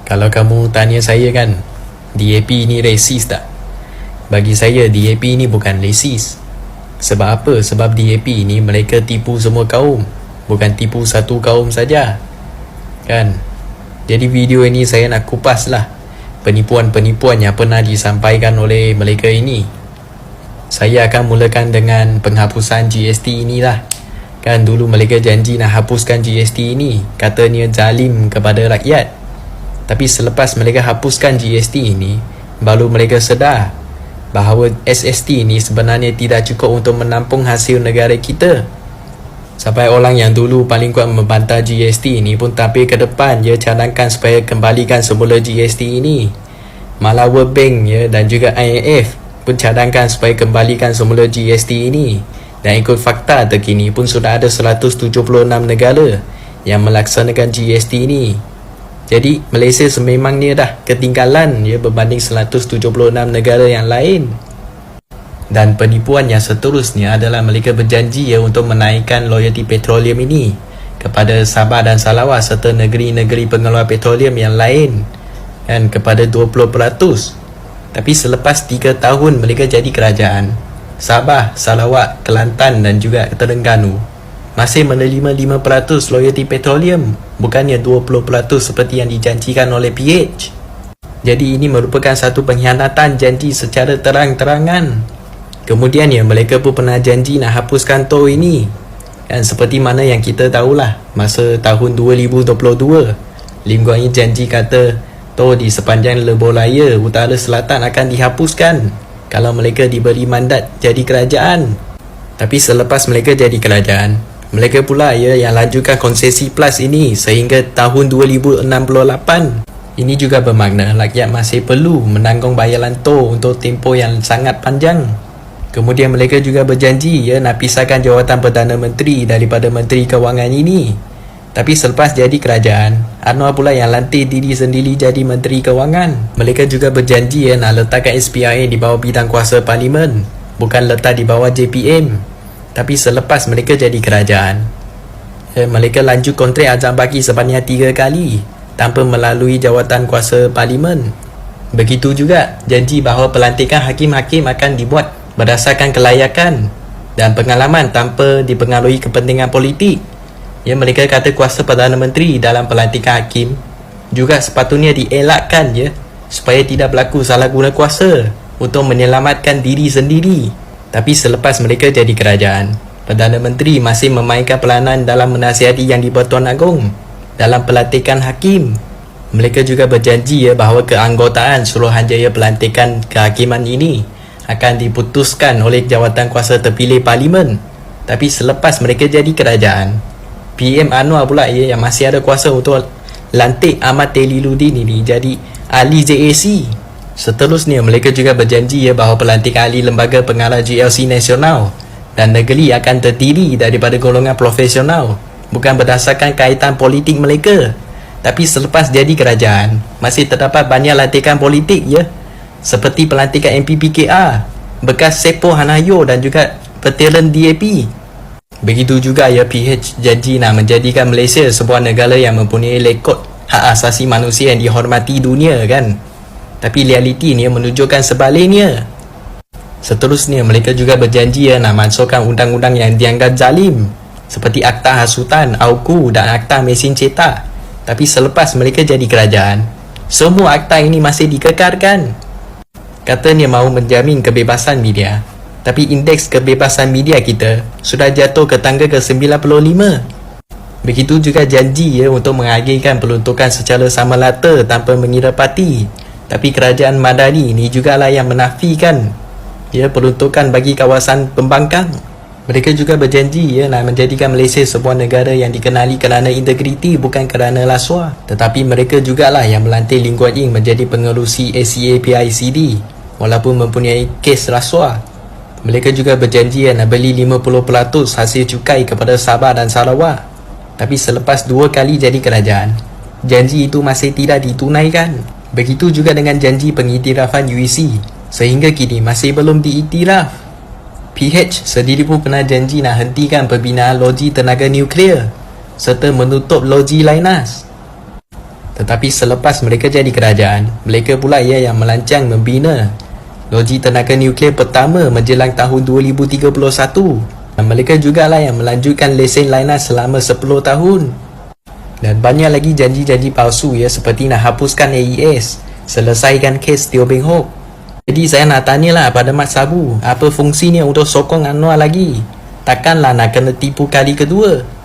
Kalau kamu tanya saya kan, DAP ni resis tak? Bagi saya DAP ni bukan resis. Sebab apa? Sebab DAP ni mereka tipu semua kaum, bukan tipu satu kaum saja, kan? Jadi video ini saya nak kupas lah penipuan-penipuan yang pernah disampaikan oleh mereka ini. Saya akan mulakan dengan penghapusan GST inilah. Kan dulu mereka janji nak hapuskan GST ini, katanya zalim kepada rakyat. Tapi selepas mereka hapuskan GST ini, baru mereka sedar bahawa SST ini sebenarnya tidak cukup untuk menampung hasil negara kita. Sampai orang yang dulu paling kuat membantah GST ini pun tampil ke depan cadangkan supaya kembalikan semula GST ini. Malah World Bank dan juga IMF pun cadangkan supaya kembalikan semula GST ini. Dan ikut fakta terkini pun sudah ada 176 negara yang melaksanakan GST ini. Jadi Malaysia sememangnya dah ketinggalan berbanding 176 negara yang lain. Dan penipuan yang seterusnya adalah mereka berjanji untuk menaikkan royalti petroleum ini kepada Sabah dan Sarawak serta negeri-negeri pengeluar petroleum yang lain kan kepada 20%. Tapi selepas 3 tahun mereka jadi kerajaan, Sabah, Sarawak, Kelantan dan juga Terengganu masih menerima 5% royalti petroleum, bukannya 20% seperti yang dijanjikan oleh PH. Jadi ini merupakan satu pengkhianatan janji secara terang-terangan. Kemudian mereka pun pernah janji nak hapuskan tol ini. Dan seperti mana yang kita tahulah, masa tahun 2022, Lim Guan Yin janji kata tol di sepanjang Lebuh-Raya Utara Selatan akan dihapuskan kalau mereka diberi mandat jadi kerajaan. Tapi selepas mereka jadi kerajaan, mereka pula yang lanjutkan konsesi plus ini sehingga tahun 2068. Ini juga bermakna rakyat masih perlu menanggung bayaran tol untuk tempoh yang sangat panjang. Kemudian mereka juga berjanji nak pisahkan jawatan Perdana Menteri daripada Menteri Kewangan ini. Tapi selepas jadi kerajaan, Anwar pula yang lantik diri sendiri jadi Menteri Kewangan. Mereka juga berjanji nak letakkan SPRA di bawah bidang kuasa Parlimen, bukan letak di bawah JPM. Tapi selepas mereka jadi kerajaan, mereka lanjut kontrak azam baki sebanyak 3 kali tanpa melalui jawatan kuasa Parlimen. Begitu juga janji bahawa pelantikan hakim-hakim akan dibuat berdasarkan kelayakan dan pengalaman tanpa dipengaruhi kepentingan politik. Mereka kata kuasa Perdana Menteri dalam pelantikan hakim juga sepatutnya dielakkan supaya tidak berlaku salah guna kuasa untuk menyelamatkan diri sendiri. Tapi selepas mereka jadi kerajaan, Perdana Menteri masih memainkan peranan dalam menasihati Yang di-Pertuan Agong dalam pelantikan hakim. Mereka juga berjanji bahawa keanggotaan Suruhanjaya Pelantikan Kehakiman ini akan diputuskan oleh jawatan kuasa terpilih Parlimen. Tapi selepas mereka jadi kerajaan, PM Anwar pula yang masih ada kuasa untuk lantik Ahmad Teliluddin ini jadi ahli JAC. Seterusnya mereka juga berjanji bahawa pelantikan ahli lembaga pengarah GLC nasional dan negeri akan terdiri daripada golongan profesional, bukan berdasarkan kaitan politik mereka. Tapi selepas jadi kerajaan, masih terdapat banyak lantikan politik seperti pelantikan MPPKR, bekas Sepoh Hanayo dan juga veteran DAP. Begitu juga PH janji nak menjadikan Malaysia sebuah negara yang mempunyai rekod hak asasi manusia yang dihormati dunia kan. Tapi realiti ni menunjukkan sebaliknya. Seterusnya mereka juga berjanji nak masukkan undang-undang yang dianggap zalim seperti Akta Hasutan, AUKU dan Akta Mesin Cetak. Tapi selepas mereka jadi kerajaan, semua akta ini masih dikekalkan. Katanya mahu menjamin kebebasan media, tapi indeks kebebasan media kita sudah jatuh ke tangga ke-95. Begitu juga janji untuk mengagihkan peruntukan secara sama rata tanpa mengira parti. Tapi kerajaan Madani ini jugalah yang menafikan peruntukan bagi kawasan pembangkang. Mereka juga berjanji nak menjadikan Malaysia sebuah negara yang dikenali kerana integriti bukan kerana rasuah. Tetapi mereka jugalah yang melantik Lim Guan Yin menjadi pengerusi ACA PICD walaupun mempunyai kes rasuah. Mereka juga berjanji nak beli 50% hasil cukai kepada Sabah dan Sarawak. Tapi selepas 2 kali jadi kerajaan, janji itu masih tidak ditunaikan. Begitu juga dengan janji pengiktirafan UEC, sehingga kini masih belum diiktiraf. PH sendiri pun pernah janji nak hentikan pembinaan loji tenaga nuklear serta menutup loji Lynas. Tetapi selepas mereka jadi kerajaan, mereka pula yang melancang membina loji tenaga nuklear pertama menjelang tahun 2031. Dan mereka jugalah yang melanjutkan lesen Lynas selama 10 tahun. Dan banyak lagi janji-janji palsu ya, seperti nak hapuskan AES, selesaikan kes Teo Beng Hock. Jadi saya nak tanyalah pada Mat Sabu, apa fungsinya untuk sokong Anwar lagi? Takkanlah nak kena tipu kali kedua?